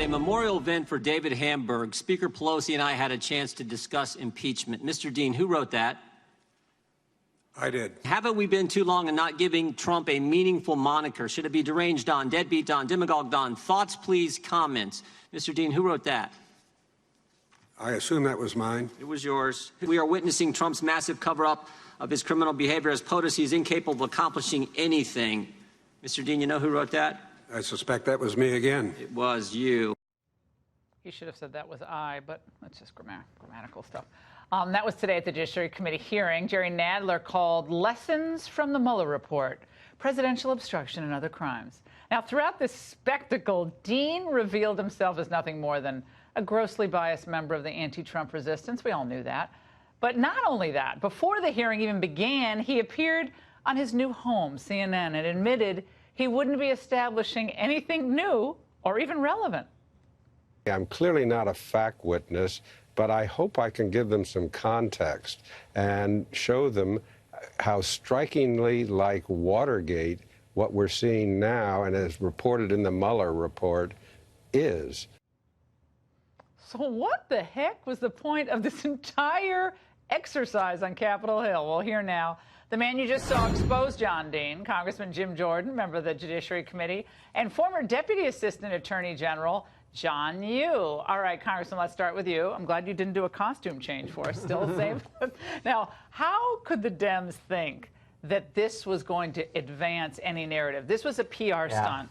At a memorial event for David Hamburg, Speaker Pelosi and I had a chance to discuss impeachment. Mr. Dean, who wrote that? I did. Haven't we been too long in not giving Trump a meaningful moniker? Should it be deranged Don, deadbeat Don, demagogue Don? Thoughts, please, comments. Mr. Dean, who wrote that? I assume that was mine. It was yours. We are witnessing Trump's massive cover-up of his criminal behavior. As POTUS, he is incapable of accomplishing anything. Mr. Dean, you know who wrote that? I suspect that was me again. It was you. He should have said that was I, but that's just grammatical stuff. That was today at the Judiciary Committee hearing. Jerry Nadler called Lessons from the Mueller Report, Presidential Obstruction and Other Crimes. Now, throughout this spectacle, Dean revealed himself as nothing more than a grossly biased member of the anti-Trump resistance. We all knew that. But not only that, before the hearing even began, he appeared on his new home, CNN, and admitted he wouldn't be establishing anything new or even relevant. I'm clearly not a fact witness, but I hope I can give them some context and show them how strikingly like Watergate what we're seeing now and as reported in the Mueller report is. So what the heck was the point of this entire exercise on Capitol Hill? Well, here now. The man you just saw expose John Dean, Congressman Jim Jordan, member of the Judiciary Committee, and former Deputy Assistant Attorney General John Yoo. All right, Congressman, let's start with you. I'm glad you didn't do a costume change for us. Still safe. Now, how could the Dems think that this was going to advance any narrative? This was a PR stunt.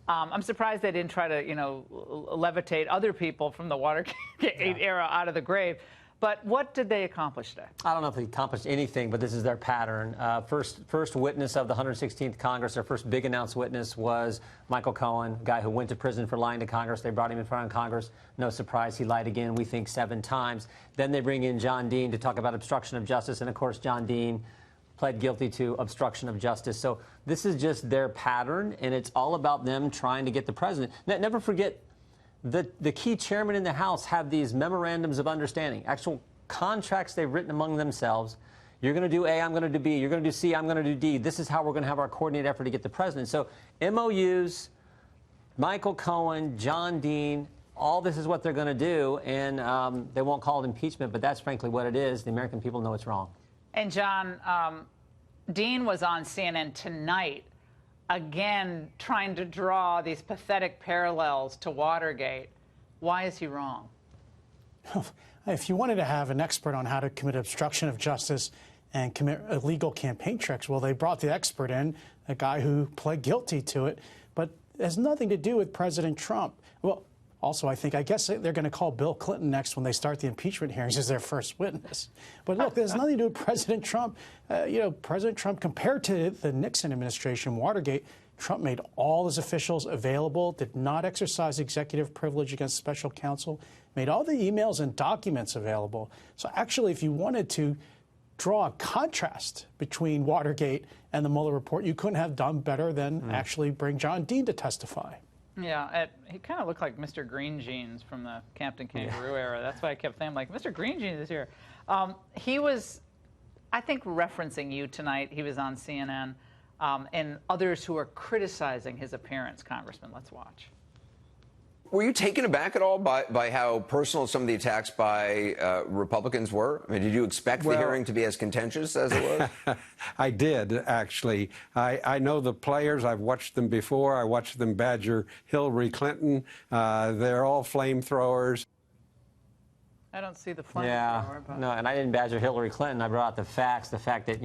I'm surprised they didn't try to, levitate other people from the Watergate era out of the grave. But what did they accomplish today? I don't know if they accomplished anything, but this is their pattern. First witness of the 116th Congress, their first big announced witness was Michael Cohen, a guy who went to prison for lying to Congress. They brought him in front of Congress. No surprise, he lied again, we think 7 times. Then they bring in John Dean to talk about obstruction of justice. And, of course, John Dean pled guilty to obstruction of justice. So this is just their pattern, and it's all about them trying to get the president. Never forget, the key chairman in the House have these memorandums of understanding, actual contracts they've written among themselves. You're going to do A, I'm going to do B. You're going to do C, I'm going to do D. This is how we're going to have our coordinated effort to get the president. So MOUs, Michael Cohen, John Dean, all this is what they're going to do, and they won't call it impeachment, but that's frankly what it is. The American people know it's wrong. And, John, Dean was on CNN tonight, again, trying to draw these pathetic parallels to Watergate. Why is he wrong? If you wanted to have an expert on how to commit obstruction of justice and commit illegal campaign tricks, well, they brought the expert in, a guy who pled guilty to it, but it has nothing to do with President Trump. Well, also, I guess they're going to call Bill Clinton next when they start the impeachment hearings as their first witness. But look, there's nothing to do with President Trump. President Trump, compared to the Nixon administration, Watergate, Trump made all his officials available, did not exercise executive privilege against special counsel, made all the emails and documents available. So actually, if you wanted to draw a contrast between Watergate and the Mueller report, you couldn't have done better than actually bring John Dean to testify. Yeah, he kind of looked like Mr. Green Jeans from the Captain Kangaroo era. That's why I kept saying, like, Mr. Green Jeans is here. He was, I think, referencing you tonight. He was on CNN, and others who are criticizing his appearance. Congressman, let's watch. Were you taken aback at all by how personal some of the attacks by Republicans were? I mean, did you expect the hearing to be as contentious as it was? I did, actually. I know the players. I've watched them before. I watched them badger Hillary Clinton. They're all flamethrowers. I don't see the flamethrower. Yeah, no, and I didn't badger Hillary Clinton. I brought out the facts, the fact that,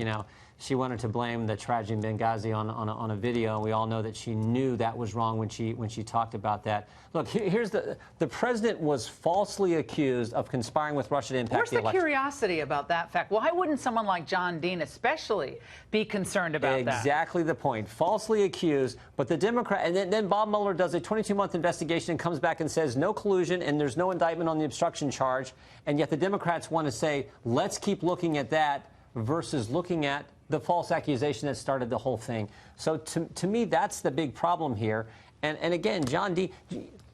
she wanted to blame the tragedy in Benghazi on a video, and we all know that she knew that was wrong when she talked about that. Look, here's the president was falsely accused of conspiring with Russia to impact the election. Where's the curiosity about that fact? Why wouldn't someone like John Dean especially be concerned about that? Exactly the point. Falsely accused, but the Democrat, and then Bob Mueller does a 22-month investigation and comes back and says no collusion and there's no indictment on the obstruction charge, and yet the Democrats want to say, let's keep looking at that versus looking at the false accusation that started the whole thing. So to me, that's the big problem here. And again, John Dean,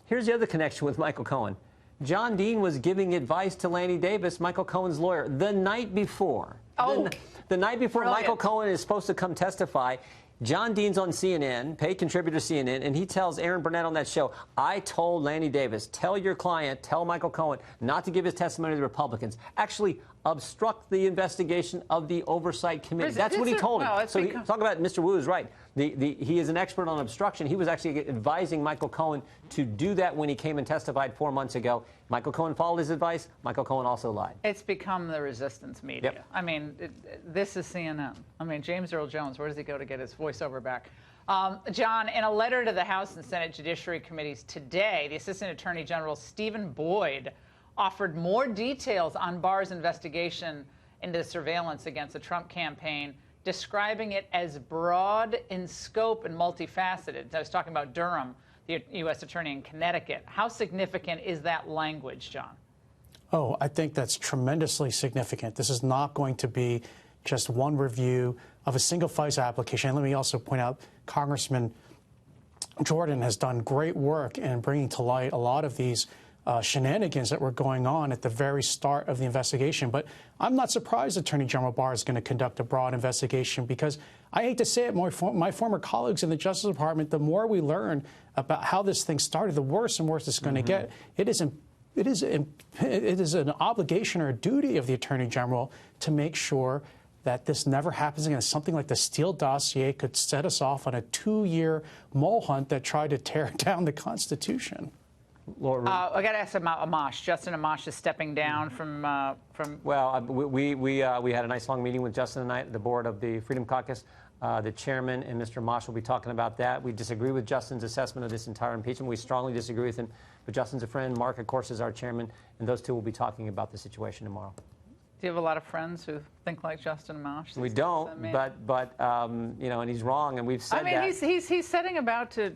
here's the other connection with Michael Cohen. John Dean was giving advice to Lanny Davis, Michael Cohen's lawyer, the night before. Oh, the night before brilliant. Michael Cohen is supposed to come testify, John Dean's on CNN, paid contributor to CNN, and he tells Aaron Burnett on that show, I told Lanny Davis, tell your client, tell Michael Cohen, not to give his testimony to the Republicans. Actually, obstruct the investigation of the Oversight Committee. That's what he told him. So talk about Mr. Wu is right. He is an expert on obstruction. He was actually advising Michael Cohen to do that when he came and testified 4 months ago. Michael Cohen followed his advice. Michael Cohen also lied. It's become the resistance media. Yep. I mean, this is CNN. I mean, James Earl Jones, where does he go to get his voiceover back? John, in a letter to the House and Senate Judiciary Committees today, the Assistant Attorney General Stephen Boyd offered more details on Barr's investigation into surveillance against the Trump campaign, describing it as broad in scope and multifaceted. I was talking about Durham, the U.S. Attorney in Connecticut. How significant is that language, John? Oh, I think that's tremendously significant. This is not going to be just one review of a single FISA application. And let me also point out, Congressman Jordan has done great work in bringing to light a lot of these shenanigans that were going on at the very start of the investigation. But I'm not surprised Attorney General Barr is going to conduct a broad investigation because I hate to say it, my former colleagues in the Justice Department, the more we learn about how this thing started, the worse and worse it's going to get. It is an obligation or a duty of the Attorney General to make sure that this never happens again. Something like the Steele dossier could set us off on a 2-year mole hunt that tried to tear down the Constitution. I got to ask about Amash. Justin Amash is stepping down from. Well, we had a nice long meeting with Justin tonight, the board of the Freedom Caucus. The chairman and Mr. Amash will be talking about that. We disagree with Justin's assessment of this entire impeachment. We strongly disagree with him. But Justin's a friend. Mark, of course, is our chairman, and those two will be talking about the situation tomorrow. Do you have a lot of friends who think like Justin Amash? We don't, but you know, and he's wrong, and we've said that. I mean, he's setting about to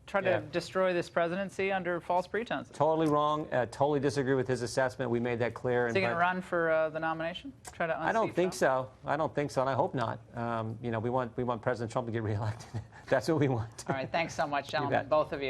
try to destroy this presidency under false pretenses. Totally wrong. Totally disagree with his assessment. We made that clear. Is he going to run for the nomination? Try to unseat I don't think Trump? so. I don't think so, and I hope not. You know, we want President Trump to get reelected. That's what we want. All right. Thanks so much, gentlemen, both of you.